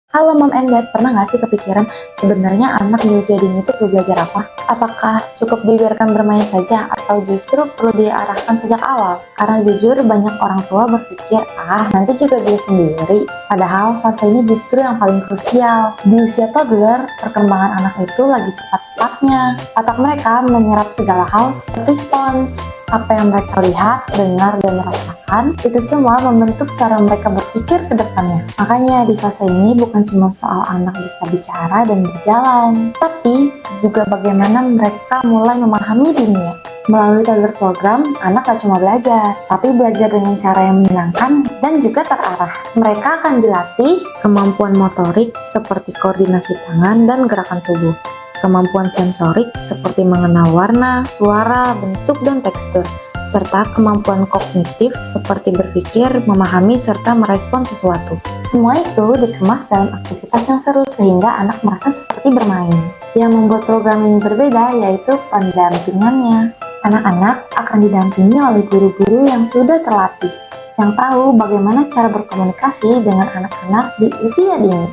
Halo Mom and Dad, pernah nggak sih kepikiran sebenarnya anak di usia dini itu perlu belajar apa? Apakah cukup dibiarkan bermain saja atau justru perlu diarahkan sejak awal? Karena jujur banyak orang tua berpikir, nanti juga dia sendiri. Padahal fase ini justru yang paling krusial. Di usia toddler, perkembangan anak itu lagi cepat-cepatnya. Otak mereka menyerap segala hal seperti spons. Apa yang mereka lihat, dengar, dan merasakan, itu semua membentuk cara mereka berpikir ke depannya. Makanya di fase ini bukan cuma soal anak bisa bicara dan berjalan, tapi juga bagaimana mereka mulai memahami dunia. Melalui toddler program, anak gak cuma belajar, tapi belajar dengan cara yang menyenangkan dan juga terarah. Mereka akan dilatih kemampuan motorik seperti koordinasi tangan dan gerakan tubuh, kemampuan sensorik seperti mengenal warna, suara, bentuk, dan tekstur, serta kemampuan kognitif seperti berpikir, memahami, serta merespon sesuatu. Semua itu dikemas dalam aktivitas yang seru sehingga anak merasa seperti bermain. Yang membuat program ini berbeda yaitu pendampingannya. Anak-anak akan didampingi oleh guru-guru yang sudah terlatih, yang tahu bagaimana cara berkomunikasi dengan anak-anak di usia dini.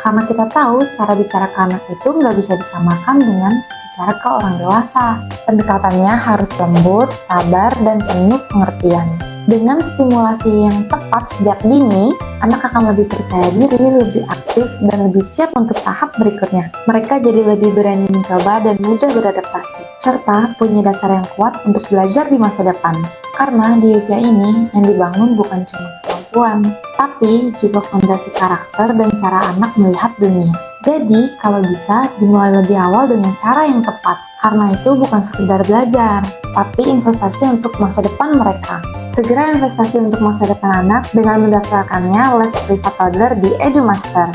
Karena kita tahu cara bicara ke anak itu nggak bisa disamakan dengan bicara ke orang dewasa. Pendekatannya harus lembut, sabar, dan penuh pengertian. Dengan stimulasi yang tepat sejak dini, anak akan lebih percaya diri, lebih aktif, dan lebih siap untuk tahap berikutnya. Mereka jadi lebih berani mencoba dan mudah beradaptasi, serta punya dasar yang kuat untuk belajar di masa depan. Karena di usia ini, yang dibangun bukan cuma kemampuan, tapi juga fondasi karakter dan cara anak melihat dunia. Jadi, kalau bisa, dimulai lebih awal dengan cara yang tepat. Karena itu bukan sekedar belajar, tapi investasi untuk masa depan mereka. Segera investasi untuk masa depan anak dengan mendaftarkannya les privat toddler di EduMaster.